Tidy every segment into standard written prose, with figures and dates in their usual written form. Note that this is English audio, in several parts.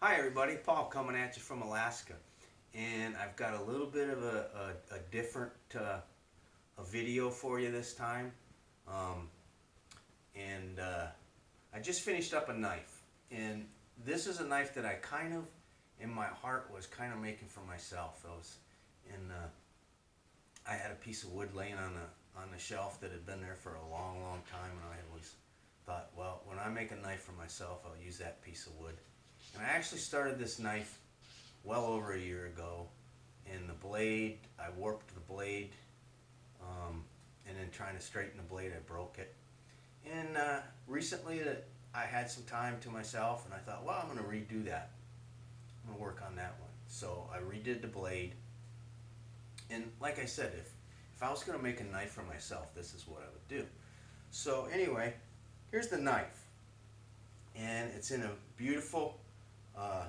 Hi everybody, Paul coming at you from Alaska, and I've got a little bit of a different a video for you this time, um, and I just finished up a knife, and this is a knife that I kind of, in my heart, was kind of making for myself. I had a piece of wood laying on the shelf that had been there for a long, long time, and I always thought, well, when I make a knife for myself, I'll use that piece of wood. And I actually started this knife well over a year ago. And the blade, I warped the blade, and then trying to straighten the blade, I broke it. And recently, I had some time to myself, and I thought, well, I'm going to redo that. I'm going to work on that one. So I redid the blade. And like I said, if I was going to make a knife for myself, this is what I would do. So anyway, here's the knife. And it's in a beautiful uh,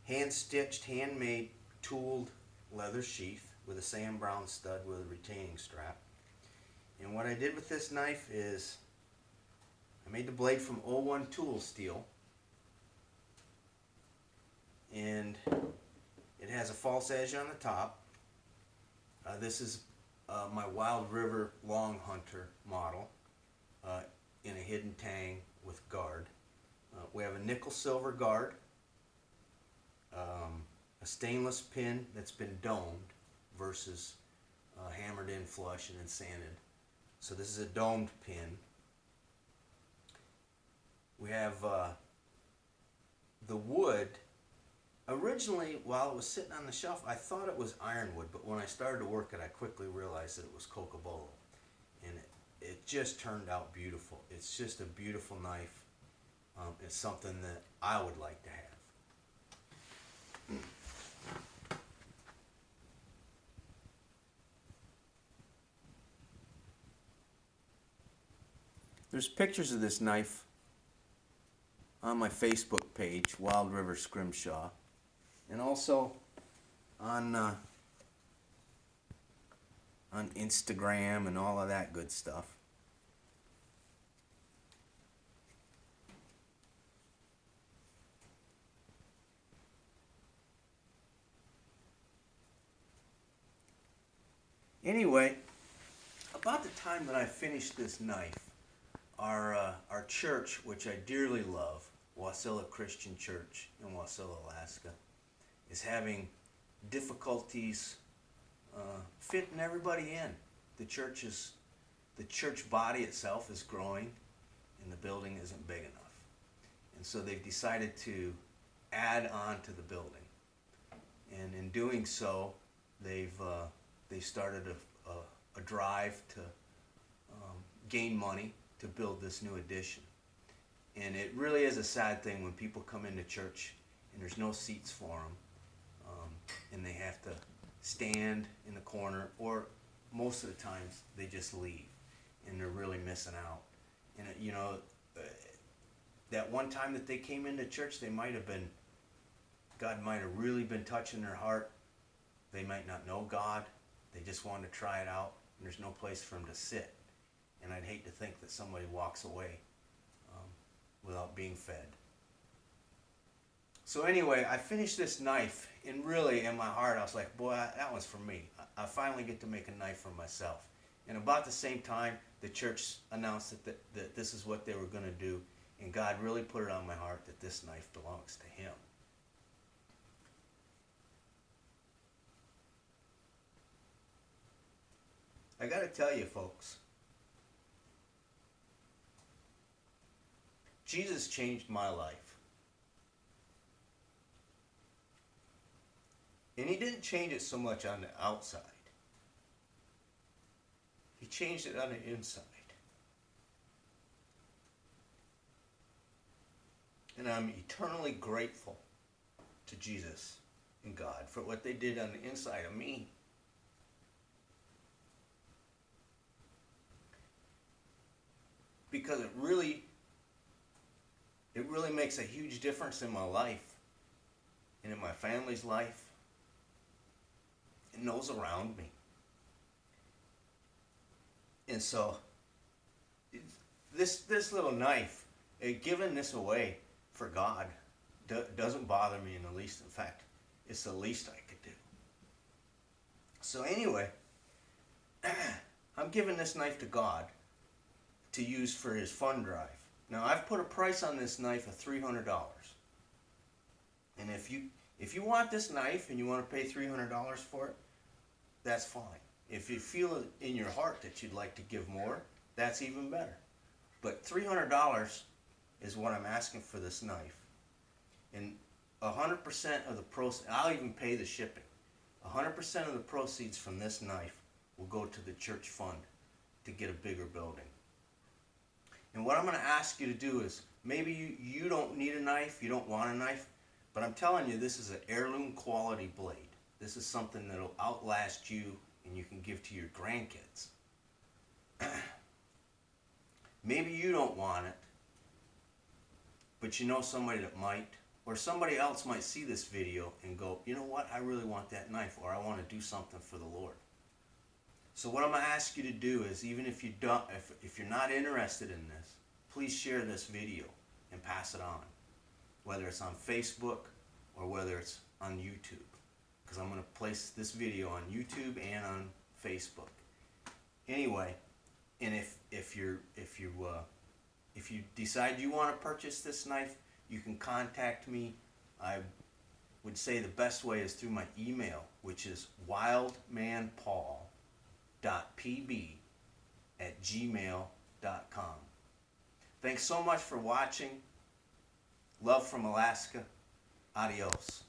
hand-stitched, handmade, tooled leather sheath with a Sam Browne stud with a retaining strap. And what I did with this knife is I made the blade from O1 tool steel, and it has a false edge on the top. This is my Wild River Long Hunter model in a hidden tang with guard. We have a nickel silver guard, a stainless pin that's been domed versus hammered in flush and then sanded. So this is a domed pin. We have the wood. Originally, while it was sitting on the shelf, I thought it was ironwood, but when I started to work it, I quickly realized that it was cocobolo. And it just turned out beautiful. It's just a beautiful knife. It's something that I would like to have. There's pictures of this knife on my Facebook page, Wild River Scrimshaw, and also on Instagram and all of that good stuff. Anyway, about the time that I finished this knife, our church, which I dearly love, Wasilla Christian Church in Wasilla, Alaska, is having difficulties fitting everybody in. The church body itself is growing, and the building isn't big enough, and so they've decided to add on to the building. And in doing so, they started a drive to gain money to build this new addition. And it really is a sad thing when people come into church and there's no seats for them, and they have to stand in the corner, or most of the times they just leave, and they're really missing out. And that one time that they came into church, God might have really been touching their heart. They might not know God. They just wanted to try it out, and there's no place for them to sit. And I'd hate to think that somebody walks away without being fed. So anyway, I finished this knife, and really in my heart I was like, boy, that one's for me. I finally get to make a knife for myself. And about the same time, the church announced that this is what they were going to do, and God really put it on my heart that this knife belongs to Him. I got to tell you, folks, Jesus changed my life. And He didn't change it so much on the outside. He changed it on the inside. And I'm eternally grateful to Jesus and God for what they did on the inside of me. Because it really makes a huge difference in my life and in my family's life and those around me. And so this little knife, giving this away for God doesn't bother me in the least. In fact, it's the least I could do. So anyway, I'm giving this knife to God to use for his fund drive. Now I've put a price on this knife of $300. And if you want this knife and you want to pay $300 for it, that's fine. If you feel in your heart that you'd like to give more, that's even better. But $300 is what I'm asking for this knife. And 100% of the proceeds, I'll even pay the shipping. 100% of the proceeds from this knife will go to the church fund to get a bigger building. And what I'm going to ask you to do is, maybe you don't need a knife, you don't want a knife, but I'm telling you, this is an heirloom quality blade. This is something that'll outlast you and you can give to your grandkids. Maybe you don't want it, but you know somebody that might, or somebody else might see this video and go, you know what, I really want that knife, or I want to do something for the Lord. So what I'm going to ask you to do is, even if you don't, if you're not interested in this, please share this video and pass it on, whether it's on Facebook or whether it's on YouTube, because I'm going to place this video on YouTube and on Facebook. Anyway, and if you decide you want to purchase this knife, you can contact me. I would say the best way is through my email, which is wildmanpaul.pb@gmail.com. Thanks so much for watching. Love from Alaska. Adios.